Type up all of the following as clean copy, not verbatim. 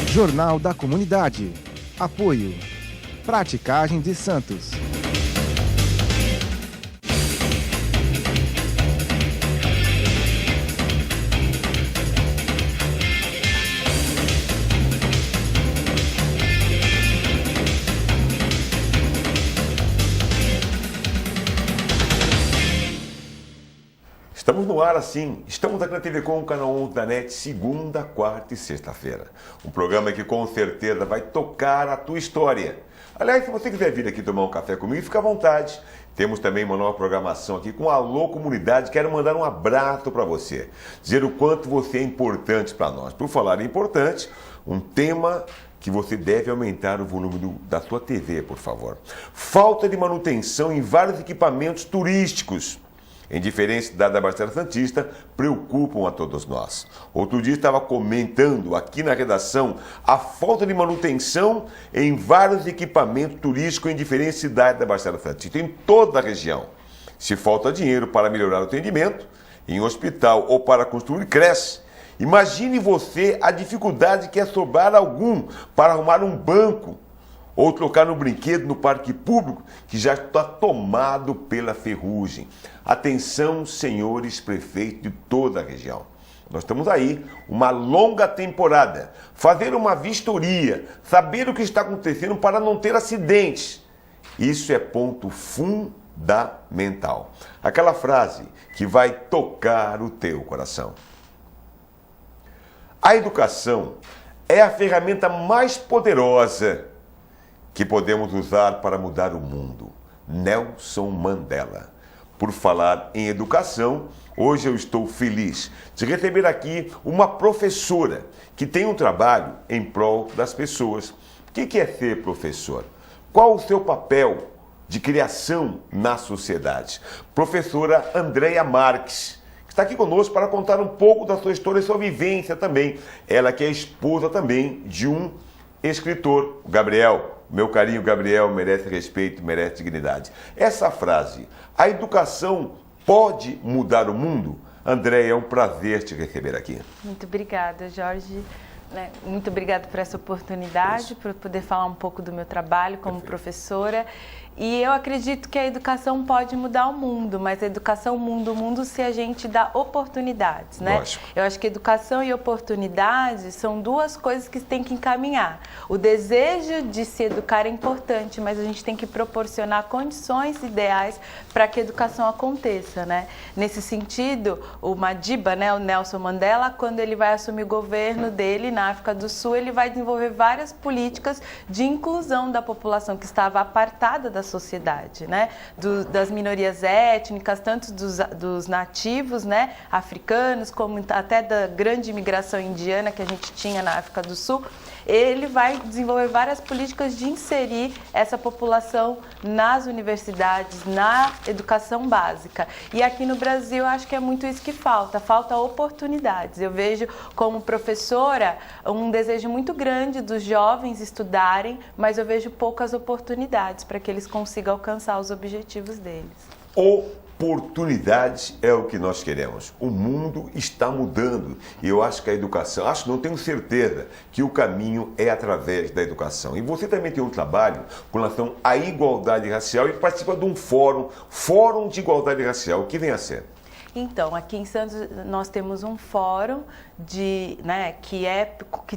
Jornal da Comunidade. Apoio. Praticagem de Santos. Estamos no ar assim, estamos aqui na TV Com, canal 11 da NET, segunda, quarta e sexta-feira. Um programa que com certeza vai tocar a tua história. Aliás, se você quiser vir aqui tomar um café comigo, fica à vontade. Temos também uma nova programação aqui com a Alô Comunidade. Quero mandar um abraço para você, dizer o quanto você é importante para nós. Por falar em importante, um tema que você deve aumentar o volume da sua TV, por favor. Falta de manutenção em vários equipamentos turísticos, em diferentes cidades da Baixada Santista, preocupam a todos nós. Outro dia estava comentando aqui na redação a falta de manutenção em vários equipamentos turísticos em diferentes cidades da Baixada Santista, em toda a região. Se falta dinheiro para melhorar o atendimento, em hospital ou para construir creche, imagine você a dificuldade que é sobrar algum para arrumar um banco ou trocar no brinquedo no parque público que já está tomado pela ferrugem. Atenção, senhores prefeitos de toda a região. Nós estamos aí, uma longa temporada, fazer uma vistoria, saber o que está acontecendo para não ter acidentes. Isso é ponto fundamental. Aquela frase que vai tocar o teu coração. A educação é a ferramenta mais poderosa que podemos usar para mudar o mundo. Nelson Mandela. Por falar em educação, hoje eu estou feliz de receber aqui uma professora que tem um trabalho em prol das pessoas. O que é ser professor? Qual o seu papel de criação na sociedade? Professora Andréia Marques, que está aqui conosco para contar um pouco da sua história e sua vivência também. Ela que é esposa também de um escritor, o Gabriel. Meu carinho, Gabriel, merece respeito, merece dignidade. Essa frase, a educação pode mudar o mundo? Andréia, é um prazer te receber aqui. Muito obrigada, Jorge. Muito obrigada por essa oportunidade, por poder falar um pouco do meu trabalho como professora. E eu acredito que a educação pode mudar o mundo, mas a educação muda o mundo se a gente dá oportunidades, né? Lógico. Eu acho que educação e oportunidade são duas coisas que tem que encaminhar. O desejo de se educar é importante, mas a gente tem que proporcionar condições ideais para que a educação aconteça, né? Nesse sentido, o Madiba, né, o Nelson Mandela, quando ele vai assumir o governo dele na África do Sul, ele vai desenvolver várias políticas de inclusão da população que estava apartada da sociedade, né? Das minorias étnicas, tanto dos nativos, né, africanos, como até da grande imigração indiana que a gente tinha na África do Sul. Ele vai desenvolver várias políticas de inserir essa população nas universidades, na educação básica. E aqui no Brasil, eu acho que é muito isso que falta oportunidades. Eu vejo como professora um desejo muito grande dos jovens estudarem, mas eu vejo poucas oportunidades para que eles consigam alcançar os objetivos deles. Oportunidades é o que nós queremos. O mundo está mudando e eu acho que a educação, não tenho certeza que o caminho é através da educação. E você também tem um trabalho com relação à igualdade racial e participa de um fórum de igualdade racial. O que vem a ser? Então, aqui em Santos nós temos um fórum que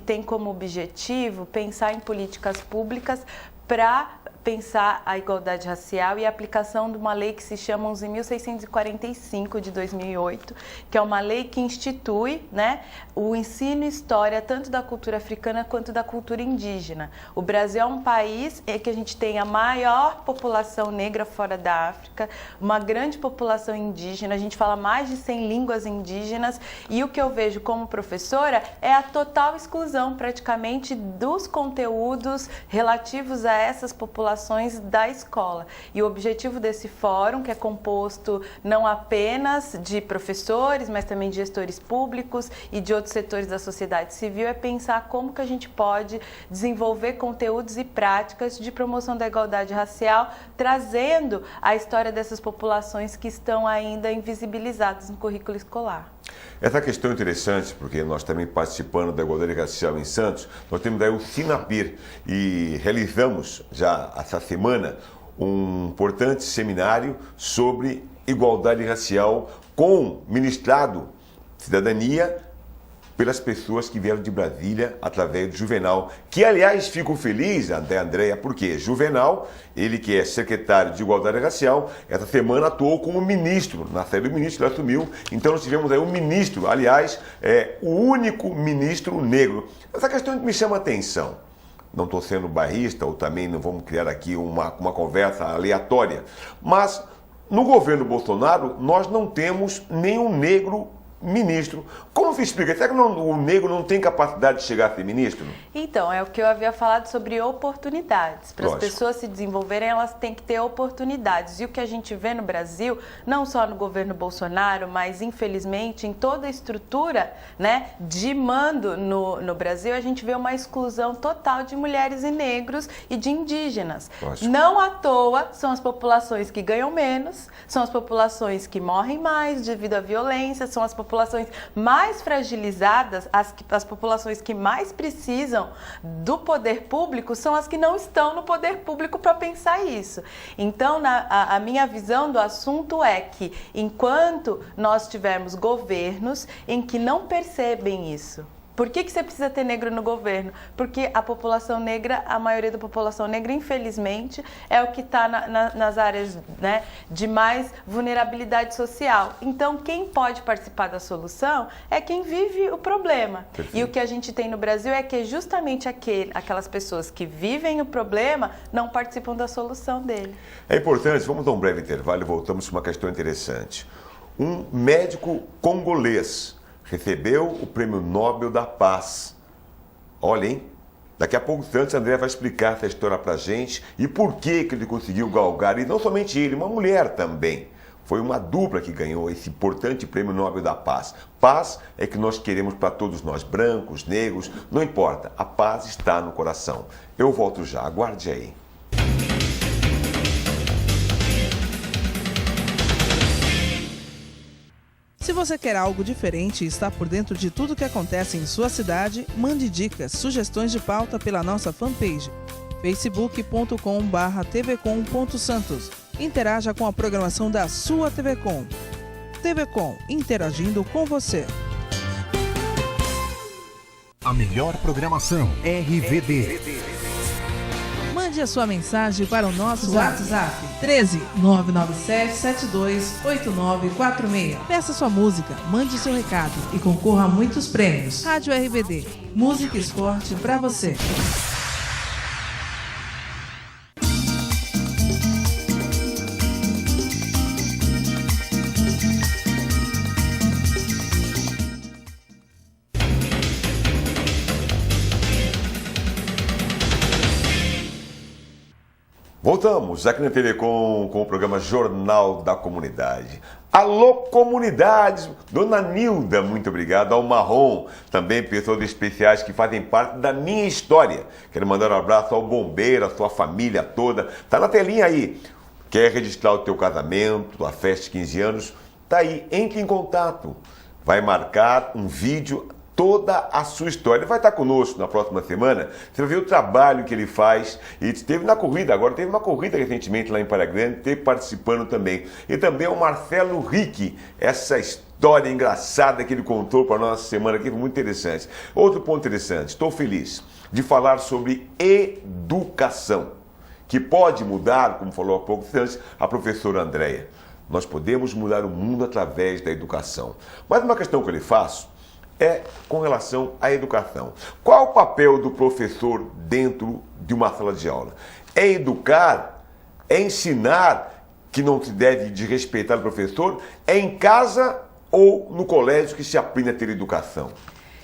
tem como objetivo pensar em políticas públicas para pensar a igualdade racial e a aplicação de uma lei que se chama 11.645 de 2008, que é uma lei que institui, né, o ensino e história tanto da cultura africana quanto da cultura indígena. O Brasil é um país em que a gente tem a maior população negra fora da África, uma grande população indígena, a gente fala mais de 100 línguas indígenas e o que eu vejo como professora é a total exclusão praticamente dos conteúdos relativos a essas populações da escola. E o objetivo desse fórum, que é composto não apenas de professores, mas também de gestores públicos e de outros setores da sociedade civil, é pensar como que a gente pode desenvolver conteúdos e práticas de promoção da igualdade racial, trazendo a história dessas populações que estão ainda invisibilizadas no currículo escolar. Essa questão é interessante, porque nós também participando da igualdade racial em Santos, nós temos daí o Sinapir e realizamos já essa semana um importante seminário sobre igualdade racial ministrado cidadania pelas pessoas que vieram de Brasília através do Juvenal, que aliás fico feliz, Andréia, porque Juvenal, ele que é secretário de Igualdade Racial, essa semana atuou como ministro, na saída do ministro ele assumiu, então nós tivemos aí um ministro, aliás, o único ministro negro. Essa questão me chama a atenção. Não estou sendo bairrista, ou também não vamos criar aqui uma conversa aleatória, mas no governo Bolsonaro nós não temos nenhum negro ministro. Como se explica? Será que o negro não tem capacidade de chegar a ser ministro? Então, é o que eu havia falado sobre oportunidades. Para as pessoas se desenvolverem, elas têm que ter oportunidades. E o que a gente vê no Brasil, não só no governo Bolsonaro, mas infelizmente em toda a estrutura, né, de mando no Brasil, a gente vê uma exclusão total de mulheres e negros e de indígenas. Lógico. Não à toa são as populações que ganham menos, são as populações que morrem mais devido à violência, são as populações mais fragilizadas, as populações que mais precisam do poder público são as que não estão no poder público para pensar isso. Então, a minha visão do assunto é que enquanto nós tivermos governos em que não percebem isso, por que você precisa ter negro no governo? Porque a população negra, a maioria da população negra, infelizmente, é o que está nas áreas, né, de mais vulnerabilidade social. Então, quem pode participar da solução é quem vive o problema. Perfeito. E o que a gente tem no Brasil é que justamente aquelas pessoas que vivem o problema não participam da solução dele. É importante, vamos dar um breve intervalo e voltamos com uma questão interessante. Um médico congolês recebeu o Prêmio Nobel da Paz. Olha, hein? Daqui a pouco antes, André vai explicar essa história pra gente e por que ele conseguiu galgar. E não somente ele, uma mulher também. Foi uma dupla que ganhou esse importante Prêmio Nobel da Paz. Paz é que nós queremos para todos nós, brancos, negros, não importa. A paz está no coração. Eu volto já, aguarde aí. Se você quer algo diferente e está por dentro de tudo que acontece em sua cidade, mande dicas, sugestões de pauta pela nossa fanpage, facebook.com/tvcom.santos. Interaja com a programação da sua TV Com. TV Com, interagindo com você. A melhor programação, RVD. Mande a sua mensagem para o nosso WhatsApp 13 997 72 8946. Peça sua música, mande seu recado e concorra a muitos prêmios. Rádio RBD, música e esporte para você. Voltamos aqui na TV com o programa Jornal da Comunidade. Alô, comunidades! Dona Nilda, muito obrigado. Ao Marrom, também pessoas especiais que fazem parte da minha história. Quero mandar um abraço ao bombeiro, à sua família toda. Tá na telinha aí. Quer registrar o teu casamento, a festa de 15 anos? Tá aí, entre em contato. Vai marcar um vídeo, toda a sua história. Ele vai estar conosco na próxima semana. Você vai ver o trabalho que ele faz. E esteve na corrida, agora teve uma corrida recentemente lá em Praia Grande, esteve participando também. E também o Marcelo Rick, essa história engraçada que ele contou para a nossa semana aqui, foi muito interessante. Outro ponto interessante, estou feliz de falar sobre educação, que pode mudar, como falou há pouco antes a professora Andréia. Nós podemos mudar o mundo através da educação. Mas uma questão que eu lhe faço é com relação à educação. Qual o papel do professor dentro de uma sala de aula? É educar? É ensinar que não se deve desrespeitar o professor? É em casa ou no colégio que se aprende a ter educação?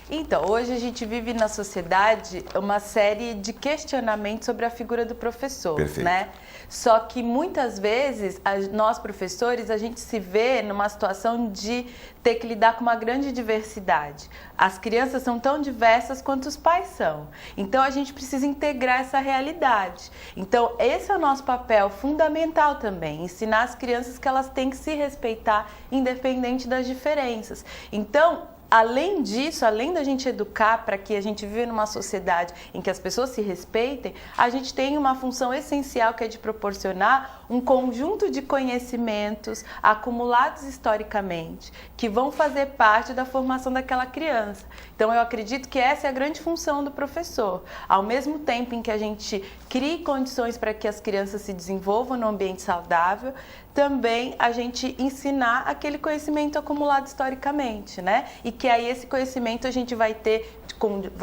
Então, hoje a gente vive na sociedade uma série de questionamentos sobre a figura do professor, Perfeito. Né? Só que muitas vezes, nós professores, a gente se vê numa situação de ter que lidar com uma grande diversidade. As crianças são tão diversas quanto os pais são. Então, a gente precisa integrar essa realidade. Então, esse é o nosso papel fundamental também, ensinar as crianças que elas têm que se respeitar independente das diferenças. Então, além disso, além da gente educar para que a gente viva numa sociedade em que as pessoas se respeitem, a gente tem uma função essencial que é de proporcionar um conjunto de conhecimentos acumulados historicamente, que vão fazer parte da formação daquela criança. Então eu acredito que essa é a grande função do professor. Ao mesmo tempo em que a gente crie condições para que as crianças se desenvolvam num ambiente saudável, também a gente ensinar aquele conhecimento acumulado historicamente, né? E que aí esse conhecimento a gente vai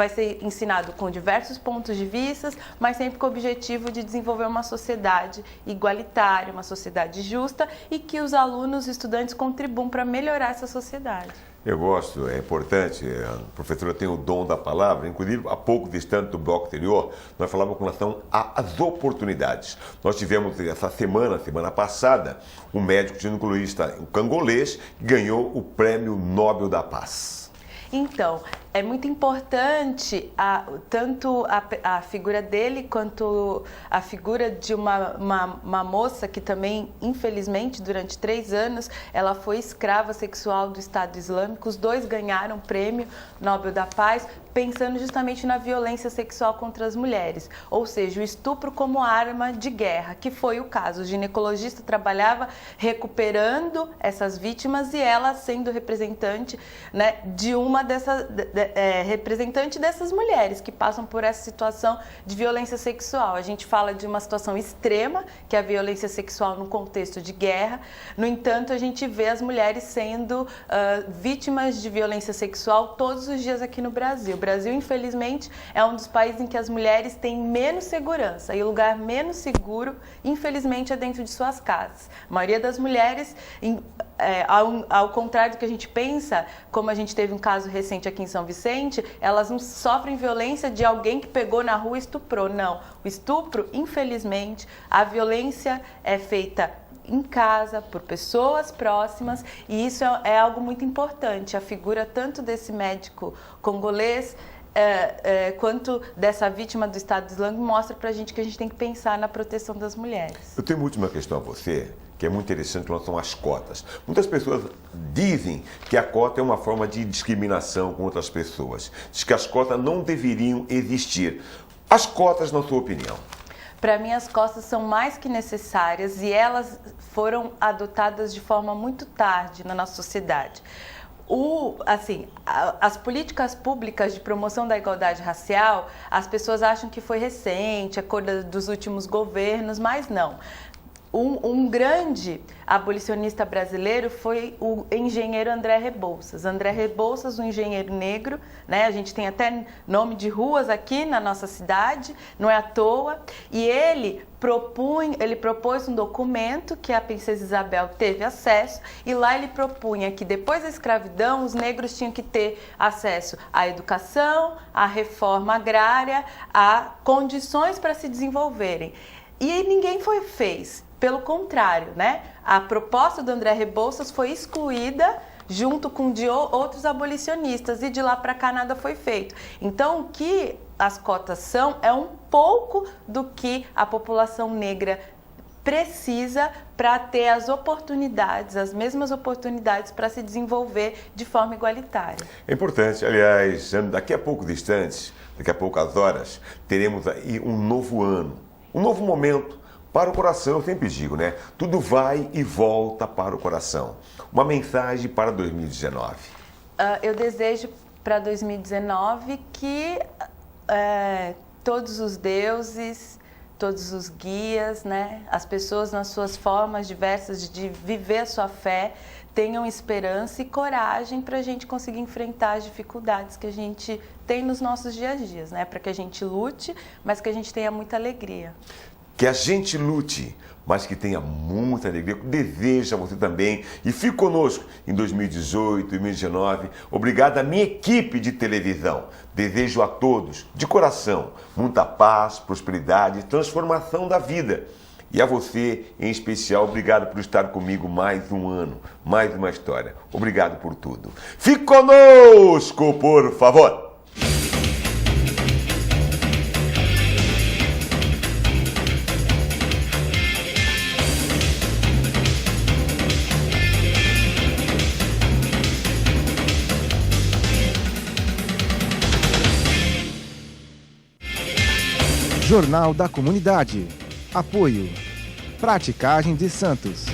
ser ensinado com diversos pontos de vista, mas sempre com o objetivo de desenvolver uma sociedade igualitária, uma sociedade justa e que os alunos e estudantes contribuam para melhorar essa sociedade. Eu gosto, é importante, a professora tem o dom da palavra, inclusive há pouco distante do bloco anterior, nós falávamos com relação às oportunidades. Nós tivemos essa semana passada, um médico ginecologista cangolês que ganhou o Prêmio Nobel da Paz. Então, é muito importante tanto a figura dele quanto a figura de uma moça que também, infelizmente, durante 3 anos, ela foi escrava sexual do Estado Islâmico. Os dois ganharam o Prêmio Nobel da Paz, pensando justamente na violência sexual contra as mulheres, ou seja, o estupro como arma de guerra, que foi o caso. O ginecologista trabalhava recuperando essas vítimas e ela sendo representante, né, de representante dessas mulheres que passam por essa situação de violência sexual. A gente fala de uma situação extrema, que é a violência sexual no contexto de guerra. No entanto, a gente vê as mulheres sendo vítimas de violência sexual todos os dias aqui no Brasil. O Brasil, infelizmente, é um dos países em que as mulheres têm menos segurança, e o lugar menos seguro, infelizmente, é dentro de suas casas. A maioria das mulheres, ao contrário do que a gente pensa, como a gente teve um caso recente aqui em São Vicente, elas não sofrem violência de alguém que pegou na rua e estuprou. Não, o estupro, infelizmente, a violência é feita em casa, por pessoas próximas, e isso é algo muito importante. A figura tanto desse médico congolês quanto dessa vítima do Estado Islâmico mostra pra gente que a gente tem que pensar na proteção das mulheres. Eu tenho uma última questão a você, que é muito interessante em relação às cotas. Muitas pessoas dizem que a cota é uma forma de discriminação com outras pessoas. Diz que as cotas não deveriam existir. As cotas, na sua opinião? Para mim, as cotas são mais que necessárias e elas foram adotadas de forma muito tarde na nossa sociedade. As políticas públicas de promoção da igualdade racial, as pessoas acham que foi recente, a coisa dos últimos governos, mas não. Um grande abolicionista brasileiro foi o engenheiro André Rebouças. André Rebouças, um engenheiro negro, né? A gente tem até nome de ruas aqui na nossa cidade, não é à toa. E ele propôs um documento que a princesa Isabel teve acesso, e lá ele propunha que depois da escravidão os negros tinham que ter acesso à educação, à reforma agrária, a condições para se desenvolverem. E ninguém fez. Pelo contrário, né? A proposta do André Rebouças foi excluída junto com de outros abolicionistas, e de lá para cá nada foi feito. Então, o que as cotas são é um pouco do que a população negra precisa para ter as oportunidades, as mesmas oportunidades para se desenvolver de forma igualitária. É importante, aliás, daqui a pouco distantes, daqui a poucas horas, teremos aí um novo ano, um novo momento para o coração. Eu sempre digo, né? Tudo vai e volta para o coração. Uma mensagem para 2019. Eu desejo para 2019 que todos os deuses, todos os guias, né? As pessoas nas suas formas diversas de viver a sua fé, tenham esperança e coragem para a gente conseguir enfrentar as dificuldades que a gente tem nos nossos dias a dias, né? Para que a gente lute, mas que a gente tenha muita alegria. Que a gente lute, mas que tenha muita alegria. Desejo a você também. E fique conosco em 2018, 2019. Obrigado à minha equipe de televisão. Desejo a todos, de coração, muita paz, prosperidade e transformação da vida. E a você, em especial, obrigado por estar comigo mais um ano, mais uma história. Obrigado por tudo. Fique conosco, por favor. Jornal da Comunidade. Apoio. Praticagem de Santos.